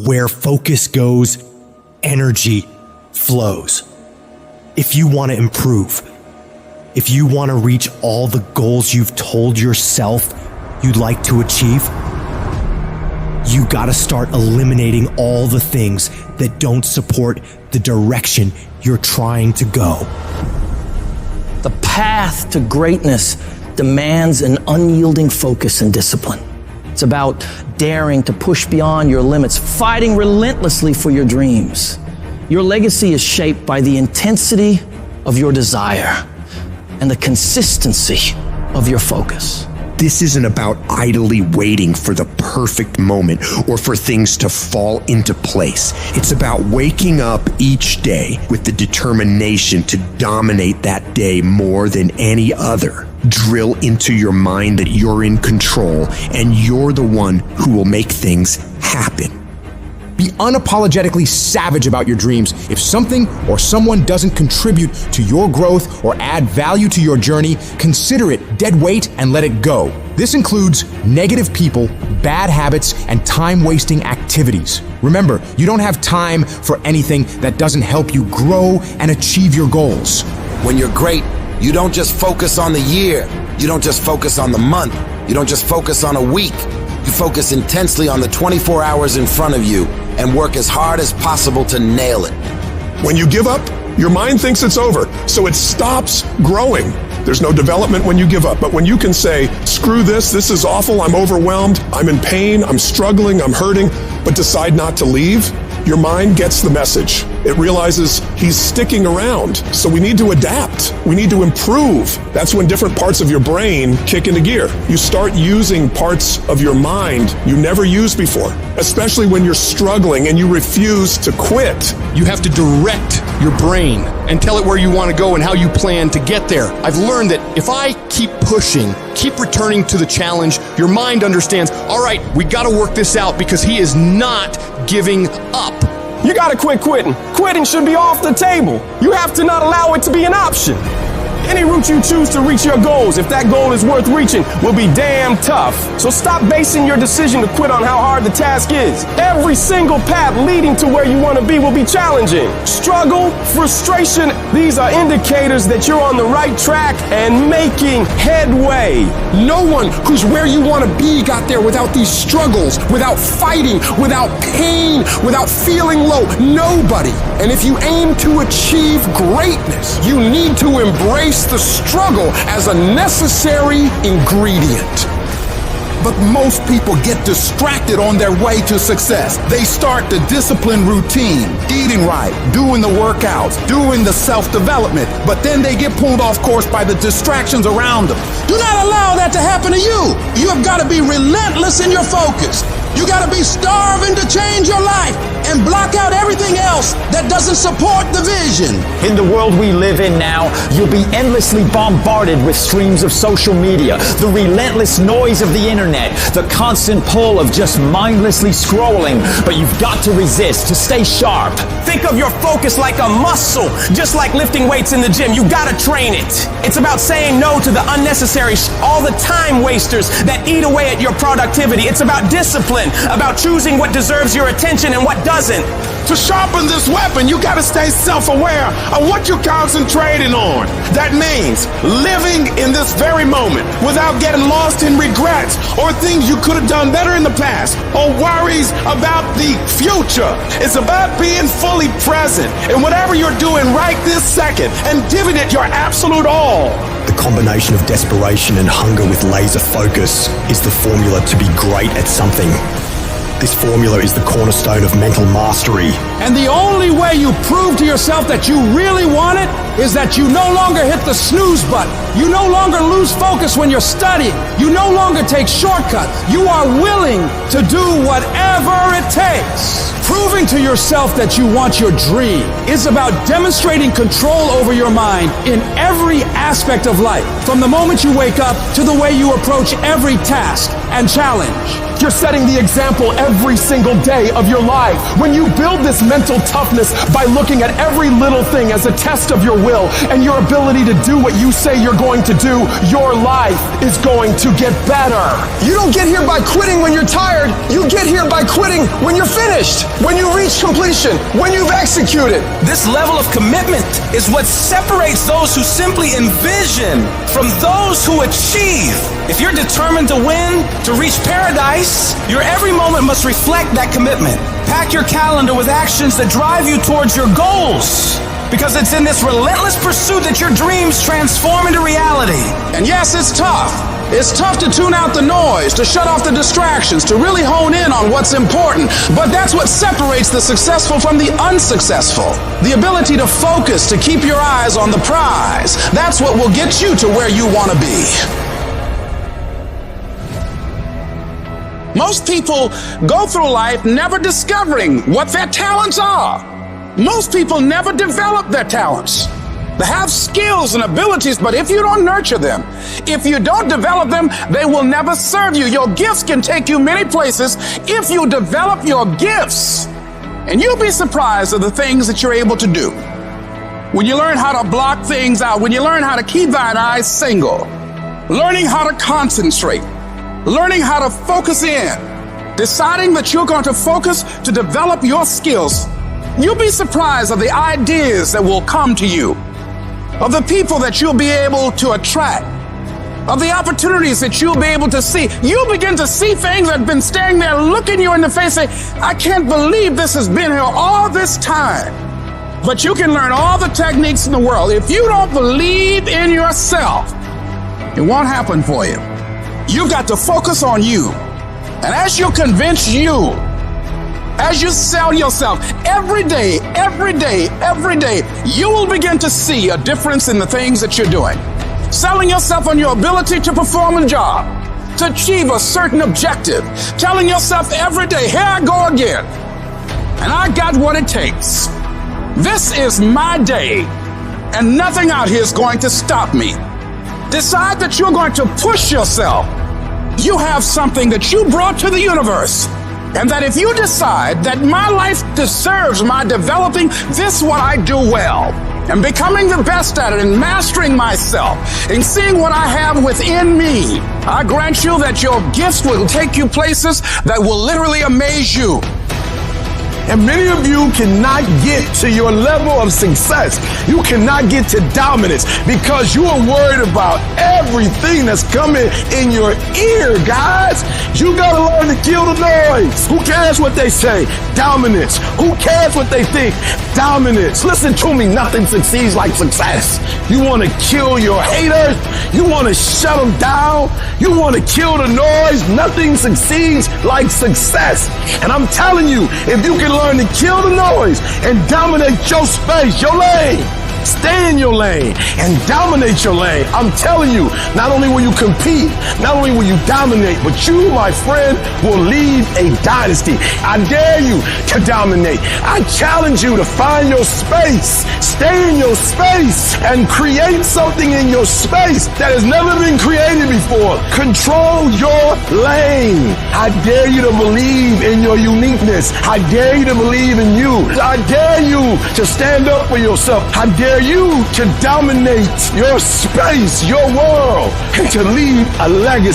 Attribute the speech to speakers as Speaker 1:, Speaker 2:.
Speaker 1: Where focus goes, energy flows. If you want to improve, if you want to reach all the goals you've told yourself you'd like to achieve, you gotta start eliminating all the things that don't support the direction you're trying to go.
Speaker 2: The path to greatness demands an unyielding focus and discipline. It's about daring to push beyond your limits, fighting relentlessly for your dreams. Your legacy is shaped by the intensity of your desire and the consistency of your focus.
Speaker 3: This isn't about idly waiting for the perfect moment or for things to fall into place. It's about waking up each day with the determination to dominate that day more than any other. Drill into your mind that you're in control and you're the one who will make things happen.
Speaker 4: Be unapologetically savage about your dreams. If something or someone doesn't contribute to your growth or add value to your journey, consider it dead weight and let it go. This includes negative people, bad habits, and time-wasting activities. Remember, you don't have time for anything that doesn't help you grow and achieve your goals.
Speaker 5: When you're great, you don't just focus on the year. You don't just focus on the month. You don't just focus on a week. You focus intensely on the 24 hours in front of you and work as hard as possible to nail it.
Speaker 6: When you give up, your mind thinks it's over, so it stops growing. There's no development when you give up, but when you can say, screw this is awful, I'm overwhelmed, I'm in pain, I'm struggling, I'm hurting, but decide not to leave, your mind gets the message. It realizes he's sticking around, so we need to adapt. We need to improve. That's when different parts of your brain kick into gear. You start using parts of your mind you never used before, especially when you're struggling and you refuse to quit.
Speaker 7: You have to direct your brain and tell it where you want to go and how you plan to get there. I've learned that if I keep pushing, keep returning to the challenge, your mind understands, all right, we got to work this out because he is not giving up.
Speaker 8: You gotta quit quitting. Quitting should be off the table. You have to not allow it to be an option. Any route you choose to reach your goals, if that goal is worth reaching, will be damn tough. So stop basing your decision to quit on how hard the task is. Every single path leading to where you want to be will be challenging. Struggle, frustration, these are indicators that you're on the right track and making headway.
Speaker 4: No one who's where you want to be got there without these struggles, without fighting, without pain, without feeling low. Nobody. And if you aim to achieve greatness, you need to embrace the struggle as a necessary ingredient.
Speaker 9: But most people get distracted on their way to success. They start the discipline routine, eating right, doing the workouts, doing the self-development, but then they get pulled off course by the distractions around them. Do not allow that to happen to you. You have got to be relentless in your focus. You got to be starving to change your life and block out everything else that doesn't support the vision.
Speaker 10: In the world we live in now, you'll be endlessly bombarded with streams of social media, the relentless noise of the internet, the constant pull of just mindlessly scrolling. But you've got to resist to stay sharp.
Speaker 8: Think of your focus like a muscle, just like lifting weights in the gym. You gotta train it. It's about saying no to the unnecessary, all the time wasters that eat away at your productivity. It's about discipline, about choosing what deserves your attention and what doesn't.
Speaker 11: To sharpen this weapon, you gotta stay self-aware of what you're concentrating on. That means living in this very moment without getting lost in regrets or things you could have done better in the past or worries about the future. It's about being fully present in whatever you're doing right this second and giving it your absolute all.
Speaker 1: The combination of desperation and hunger with laser focus is the formula to be great at something. This formula is the cornerstone of mental mastery.
Speaker 4: And the only way you prove to yourself that you really want it is that you no longer hit the snooze button. You no longer lose focus when you're studying. You no longer take shortcuts. You are willing to do whatever it takes. Proving to yourself that you want your dream is about demonstrating control over your mind in every aspect of life, from the moment you wake up to the way you approach every task and challenge.
Speaker 8: You're setting the example every single day of your life. When you build this mental toughness by looking at every little thing as a test of your will and your ability to do what you say you're going to do, your life is going to get better. You don't get here by quitting when you're tired. You get here by quitting when you're finished, when you reach completion, when you've executed.
Speaker 12: This level of commitment is what separates those who simply envision from those who achieve. If you're determined to win, to reach paradise, your every moment must reflect that commitment. Pack your calendar with actions that drive you towards your goals, because it's in this relentless pursuit that your dreams transform into reality.
Speaker 11: And yes, it's tough. It's tough to tune out the noise, to shut off the distractions, to really hone in on what's important. But that's what separates the successful from the unsuccessful. The ability to focus, to keep your eyes on the prize. That's what will get you to where you want to be. Most people go through life never discovering what their talents are. Most people never develop their talents. They have skills and abilities, but if you don't nurture them, if you don't develop them, they will never serve you. Your gifts can take you many places if you develop your gifts. And you'll be surprised at the things that you're able to do. When you learn how to block things out, when you learn how to keep thine eyes single, learning how to concentrate, learning how to focus in, deciding that you're going to focus to develop your skills, you'll be surprised at the ideas that will come to you, of the people that you'll be able to attract, of the opportunities that you'll be able to see. You'll begin to see things that have been standing there looking you in the face, saying, I can't believe this has been here all this time. But you can learn all the techniques in the world. If you don't believe in yourself, it won't happen for you. You've got to focus on you. And as you convince you, as you sell yourself every day, you will begin to see a difference in the things that you're doing. Selling yourself on your ability to perform a job, to achieve a certain objective. Telling yourself every day, here I go again. And I got what it takes. This is my day, and nothing out here is going to stop me. Decide that you're going to push yourself. You have something that you brought to the universe. And that if you decide that my life deserves my developing this what I do well, and becoming the best at it, and mastering myself, and seeing what I have within me, I grant you that your gifts will take you places that will literally amaze you.
Speaker 8: And many of you cannot get to your level of success. You cannot get to dominance because you are worried about everything that's coming in your ear, guys. You gotta learn to kill the noise. Who cares what they say? Dominance. Who cares what they think? Dominance. Listen to me, nothing succeeds like success. You wanna kill your haters? You wanna shut them down? You wanna kill the noise? Nothing succeeds like success. And I'm telling you, if you can learn to kill the noise and dominate your space, your lane, stay in your lane and dominate your lane. I'm telling you, not only will you compete, not only will you dominate, but you, my friend, will lead a dynasty. I dare you to dominate. I challenge you to find your space, stay in your space, and create something in your space that has never been created before. Control your lane. I dare you to believe in your uniqueness. I dare you to believe in you. I dare you to stand up for yourself. I dare you to dominate your space, your world, and to leave a legacy.